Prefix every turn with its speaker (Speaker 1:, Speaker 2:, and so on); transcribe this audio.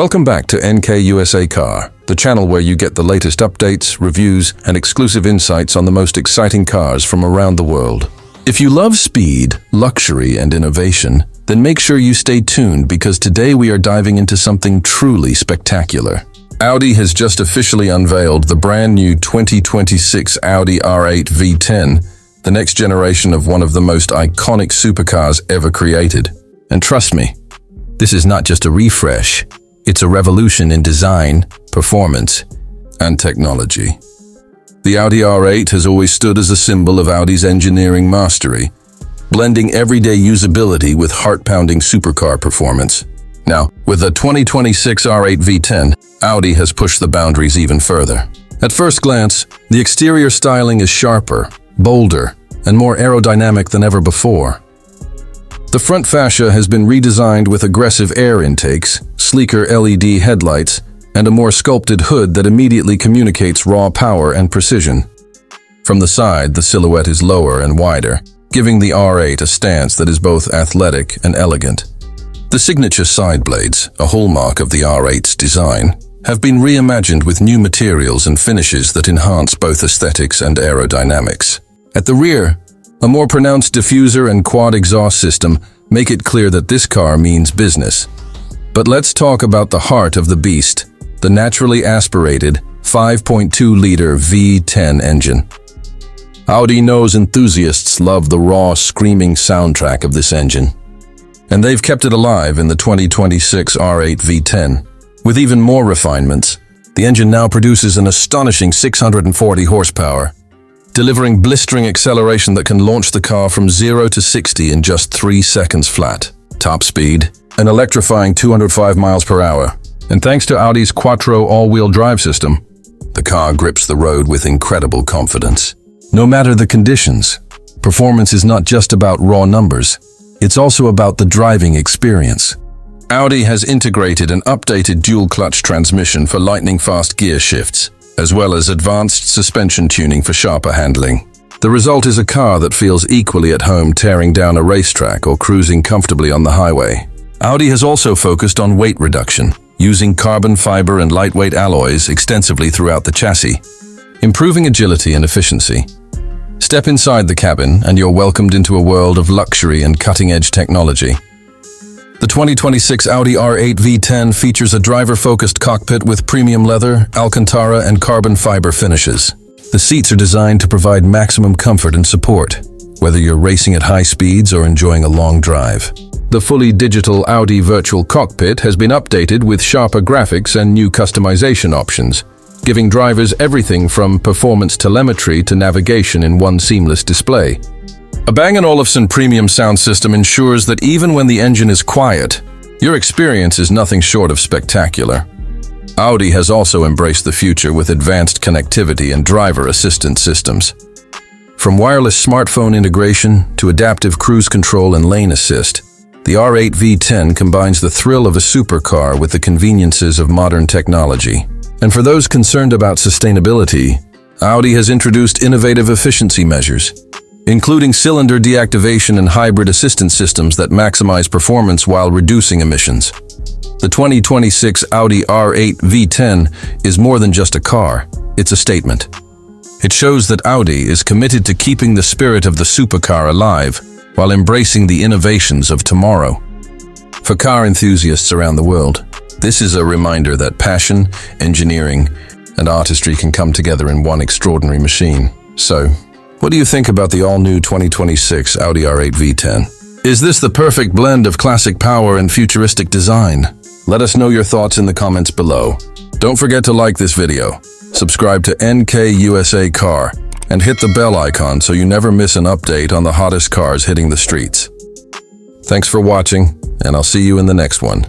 Speaker 1: Welcome back to NK USA Car, the channel where you get the latest updates, reviews, and exclusive insights on the most exciting cars from around the world. If you love speed, luxury, and innovation, then make sure you stay tuned because today we are diving into something truly spectacular. Audi has just officially unveiled the brand new 2026 Audi R8 V10, the next generation of one of the most iconic supercars ever created. And trust me, this is not just a refresh, it's a revolution in design, performance, and technology. The Audi R8 has always stood as a symbol of Audi's engineering mastery, blending everyday usability with heart-pounding supercar performance. Now, with the 2026 R8 V10, Audi has pushed the boundaries even further. At first glance, the exterior styling is sharper, bolder, and more aerodynamic than ever before. The front fascia has been redesigned with aggressive air intakes, sleeker LED headlights, and a more sculpted hood that immediately communicates raw power and precision. From the side, the silhouette is lower and wider, giving the R8 a stance that is both athletic and elegant. The signature side blades, a hallmark of the R8's design, have been reimagined with new materials and finishes that enhance both aesthetics and aerodynamics. At the rear, a more pronounced diffuser and quad exhaust system make it clear that this car means business. But let's talk about the heart of the beast, the naturally aspirated 5.2-liter V10 engine. Audi knows enthusiasts love the raw, screaming soundtrack of this engine. And they've kept it alive in the 2026 R8 V10. With even more refinements, the engine now produces an astonishing 640 horsepower, delivering blistering acceleration that can launch the car from 0 to 60 in just 3 seconds flat. Top speed, an electrifying 205 miles per hour. And thanks to Audi's Quattro all-wheel drive system, the car grips the road with incredible confidence. No matter the conditions, performance is not just about raw numbers, it's also about the driving experience. Audi has integrated an updated dual-clutch transmission for lightning-fast gear shifts, as well as advanced suspension tuning for sharper handling. The result is a car that feels equally at home tearing down a racetrack or cruising comfortably on the highway. Audi has also focused on weight reduction, using carbon fiber and lightweight alloys extensively throughout the chassis, improving agility and efficiency. Step inside the cabin and you're welcomed into a world of luxury and cutting-edge technology. The 2026 Audi R8 V10 features a driver-focused cockpit with premium leather, Alcantara, and carbon fiber finishes. The seats are designed to provide maximum comfort and support, whether you're racing at high speeds or enjoying a long drive. The fully digital Audi Virtual Cockpit has been updated with sharper graphics and new customization options, giving drivers everything from performance telemetry to navigation in one seamless display. A Bang & Olufsen premium sound system ensures that even when the engine is quiet, your experience is nothing short of spectacular. Audi has also embraced the future with advanced connectivity and driver assistance systems. From wireless smartphone integration to adaptive cruise control and lane assist, the R8 V10 combines the thrill of a supercar with the conveniences of modern technology. And for those concerned about sustainability, Audi has introduced innovative efficiency measures, including cylinder deactivation and hybrid assistance systems that maximize performance while reducing emissions. The 2026 Audi R8 V10 is more than just a car, it's a statement. It shows that Audi is committed to keeping the spirit of the supercar alive while embracing the innovations of tomorrow. For car enthusiasts around the world, this is a reminder that passion, engineering, and artistry can come together in one extraordinary machine. So, what do you think about the all-new 2026 Audi R8 V10? Is this the perfect blend of classic power and futuristic design? Let us know your thoughts in the comments below. Don't forget to like this video, subscribe to NK USA Car, and hit the bell icon so you never miss an update on the hottest cars hitting the streets. Thanks for watching, and I'll see you in the next one.